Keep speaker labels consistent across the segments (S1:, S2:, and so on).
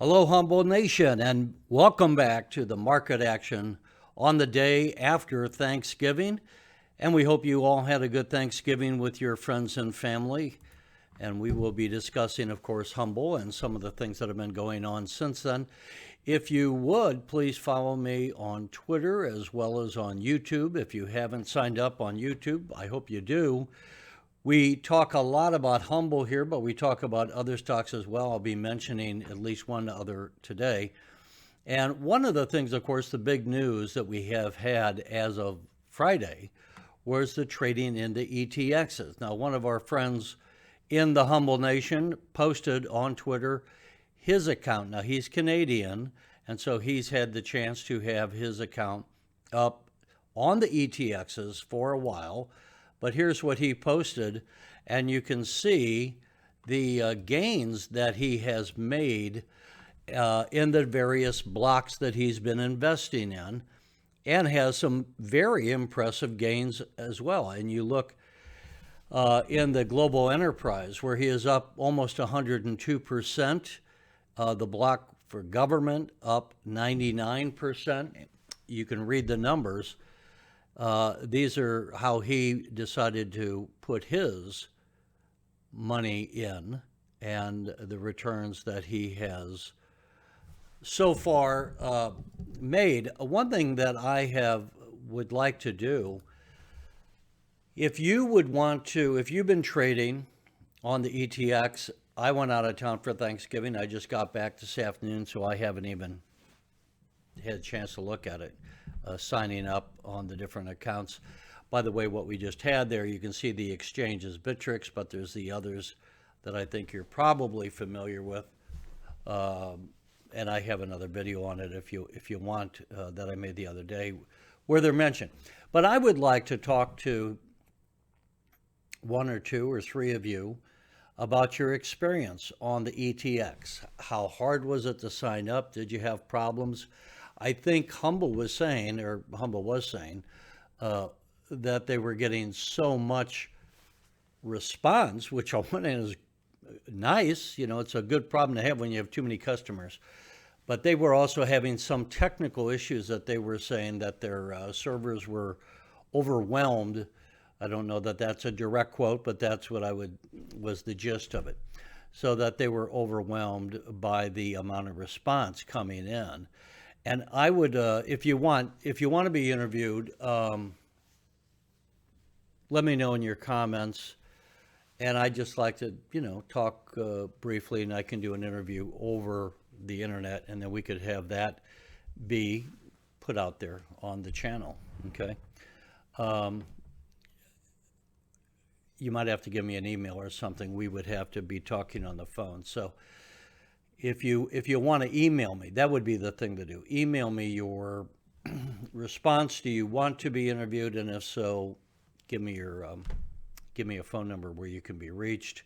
S1: Hello, Humble Nation, and welcome back to the market action on the day after Thanksgiving. And we hope you all had a good Thanksgiving with your friends and family. And we will be discussing, of course, Humble and some of the things that have been going on since then. If you would, please follow me on Twitter as well as on YouTube. If you haven't signed up on YouTube, I hope you do. We talk a lot about Humble here, but we talk about other stocks as well. I'll be mentioning at least one other today. And one of the things, of course, the big news that we have had as of Friday was the trading into ETXs. Now, one of our friends in the Humble Nation posted on Twitter his account. Now, he's Canadian, and so he's had the chance to have his account up on the ETXs for a while. But here's what he posted, and you can see the gains that he has made in the various blocks that he's been investing in, and has some very impressive gains as well. And you look in the global enterprise, where he is up almost 102%, the block for government up 99%. You can read the numbers. These are how he decided to put his money in and the returns that he has so far made. One thing that I would like to do, if you would want to, if you've been trading on the ETX, I went out of town for Thanksgiving. I just got back this afternoon, so I haven't even had a chance to look at it. Signing up on the different accounts. By the way, what we just had there, you can see the exchanges, Bittrex, but there's the others that I think you're probably familiar with. And I have another video on it if you want that I made the other day where they're mentioned. But I would like to talk to one or two or three of you about your experience on the ETX. How hard was it to sign up? Did you have problems? I think Humble was saying that they were getting so much response, which on one hand is nice. You know, it's a good problem to have when you have too many customers. But they were also having some technical issues that they were saying that their servers were overwhelmed. I don't know that that's a direct quote, but that's what was the gist of it. So that they were overwhelmed by the amount of response coming in. And I would, if you want to be interviewed, let me know in your comments. And I'd just like to, talk briefly, and I can do an interview over the internet, and then we could have that be put out there on the channel. Okay. You might have to give me an email or something. We would have to be talking on the phone. So if you want to email me, that would be the thing to do. Email me your response. Do you want to be interviewed? And if so, give me a phone number where you can be reached.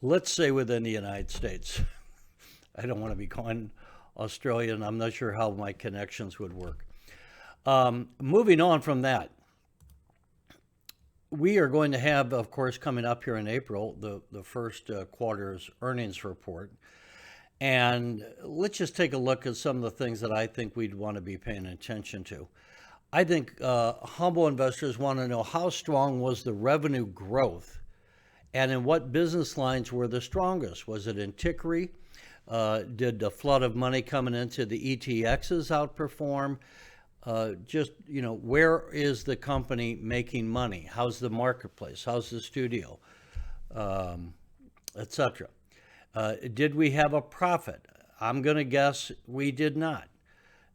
S1: Let's say within the United States. I don't want to be calling Australia, and I'm not sure how my connections would work. Moving on from that, we are going to have, of course, coming up here in April, the first quarter's earnings report. And let's just take a look at some of the things that I think we'd want to be paying attention to. I think humble investors want to know how strong was the revenue growth and in what business lines were the strongest. Was it in Tickery? Did the flood of money coming into the ETXs outperform? Where is the company making money? How's the marketplace? How's the studio? Etc. Did we have a profit? I'm going to guess we did not.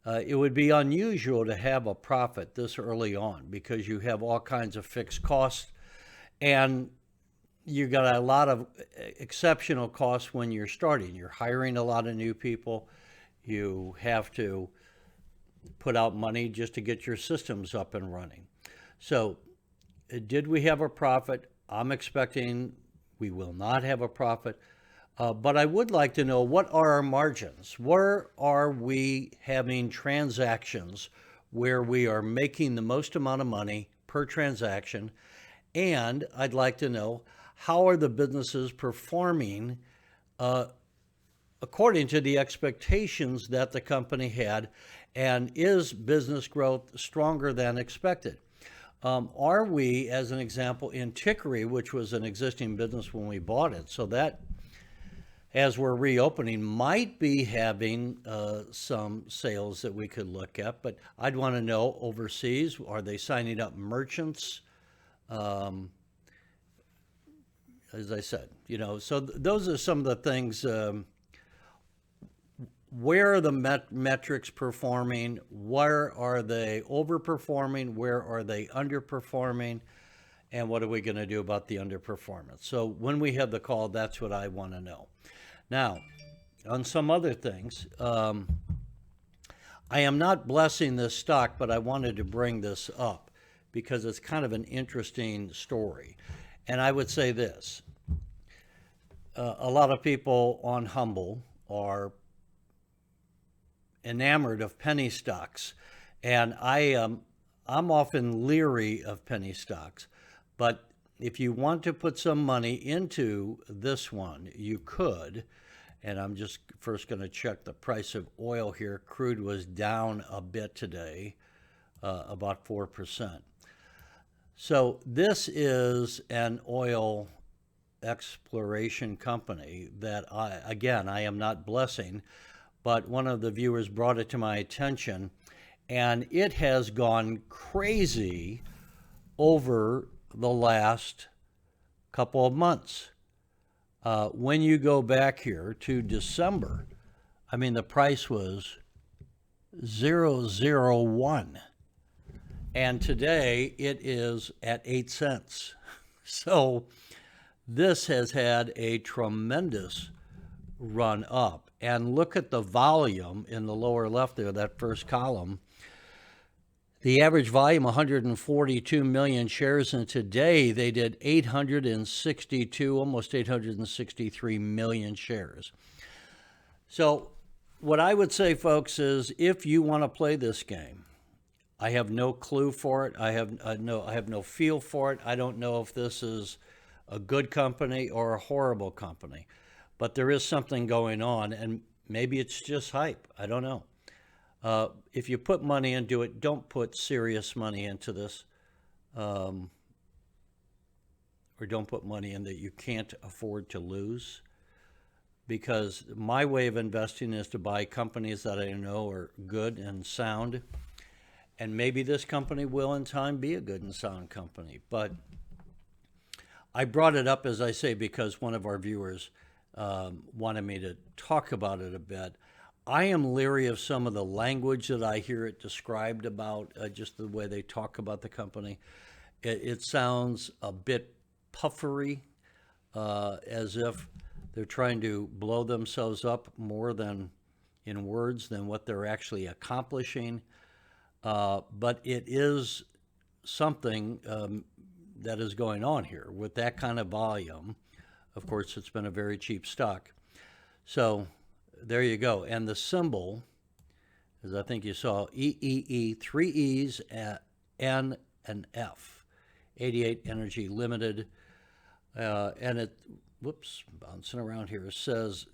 S1: It would be unusual to have a profit this early on because you have all kinds of fixed costs, and you got a lot of exceptional costs when you're starting. You're hiring a lot of new people. You have to put out money just to get your systems up and running. So did we have a profit? I'm expecting we will not have a profit. But I would like to know, what are our margins? Where are we having transactions where we are making the most amount of money per transaction? And I'd like to know, how are the businesses performing according to the expectations that the company had, and is business growth stronger than expected? Are we, as an example, in Tickery, which was an existing business when we bought it, so that, as we're reopening, might be having some sales that we could look at, but I'd want to know overseas, are they signing up merchants? As I said, so those are some of the things. Where are the metrics performing? Where are they overperforming? Where are they underperforming? And what are we going to do about the underperformance? So when we have the call, that's what I want to know. Now, on some other things, I am not blessing this stock, but I wanted to bring this up because it's kind of an interesting story. And I would say this, a lot of people on Humble are enamored of penny stocks, and I'm often leery of penny stocks, but if you want to put some money into this one, you could. And I'm just first going to check the price of oil here. Crude was down a bit today, about 4%. So this is an oil exploration company that I am not blessing, but one of the viewers brought it to my attention, and it has gone crazy over the last couple of months. When you go back here to December, I mean, the price was 001, and today it is at 8 cents. So this has had a tremendous run up. And look at the volume in the lower left there, that first column. The average volume, 142 million shares, and today they did 862, almost 863 million shares. So what I would say, folks, is if you want to play this game, I have no clue for it. I have no feel for it. I don't know if this is a good company or a horrible company. But there is something going on, and maybe it's just hype. I don't know. If you put money into it, don't put serious money into this, or don't put money in that you can't afford to lose. Because my way of investing is to buy companies that I know are good and sound, and maybe this company will in time be a good and sound company. But I brought it up, as I say, because one of our viewers wanted me to talk about it a bit. I am leery of some of the language that I hear it described about, just the way they talk about the company. It sounds a bit puffery, as if they're trying to blow themselves up more than in words than what they're actually accomplishing. But it is something that is going on here with that kind of volume. Of course, it's been a very cheap stock. So there you go. And the symbol, as I think you saw, EEE, 3 E's, N and F, 88 Energy Limited. And it, bouncing around here, says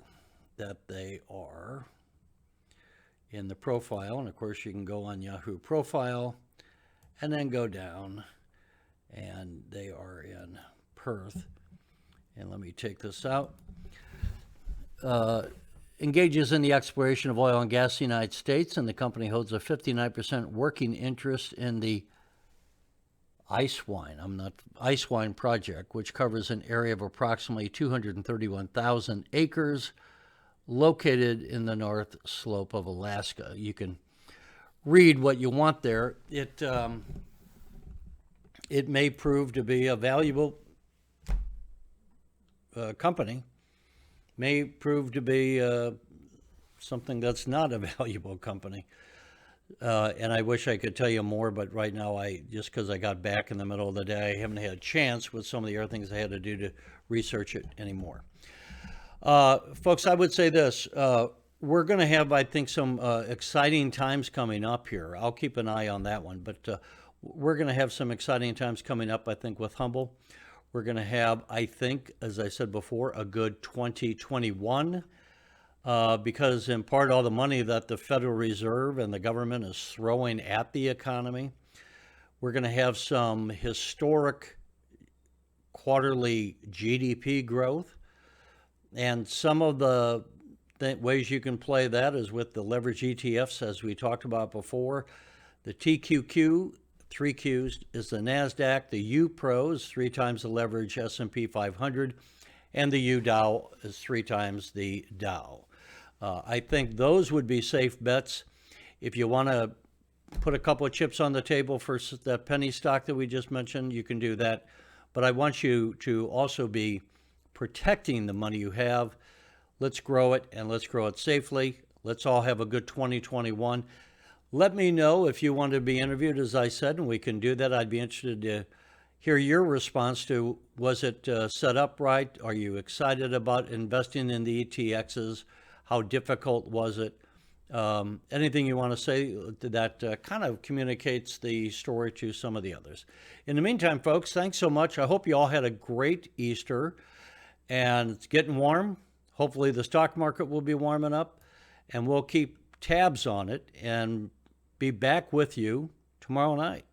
S1: that they are in the profile. And of course, you can go on Yahoo profile and then go down, and they are in Perth. And let me take this out. Engages in the exploration of oil and gas in the United States, and the company holds a 59% working interest in the Ice Wine project, which covers an area of approximately 231,000 acres located in the North Slope of Alaska. You can read what you want there. It may prove to be a valuable company, may prove to be something that's not a valuable company. And I wish I could tell you more, but right now, just because I got back in the middle of the day, I haven't had a chance with some of the other things I had to do to research it anymore. Folks, I would say this. We're going to have, I think, some exciting times coming up here. I'll keep an eye on that one, but we're going to have some exciting times coming up, I think, with Humble. We're going to have, I think, as I said before, a good 2021. because in part all the money that the Federal Reserve and the government is throwing at the economy. We're going to have some historic quarterly GDP growth. And some of the ways you can play that is with the leverage ETFs, as we talked about before. The TQQ, 3 Qs, is the NASDAQ. The U Pro is 3 times the leverage S&P 500. And the U Dow is 3 times the Dow. I think those would be safe bets. If you want to put a couple of chips on the table for that penny stock that we just mentioned, you can do that. But I want you to also be protecting the money you have. Let's grow it, and let's grow it safely. Let's all have a good 2021. Let me know if you want to be interviewed, as I said, and we can do that. I'd be interested to hear your response to, was it set up right? Are you excited about investing in the ETXs? How difficult was it? Anything you want to say that kind of communicates the story to some of the others. In the meantime, folks, thanks so much. I hope you all had a great Easter, and it's getting warm. Hopefully the stock market will be warming up, and we'll keep tabs on it and be back with you tomorrow night.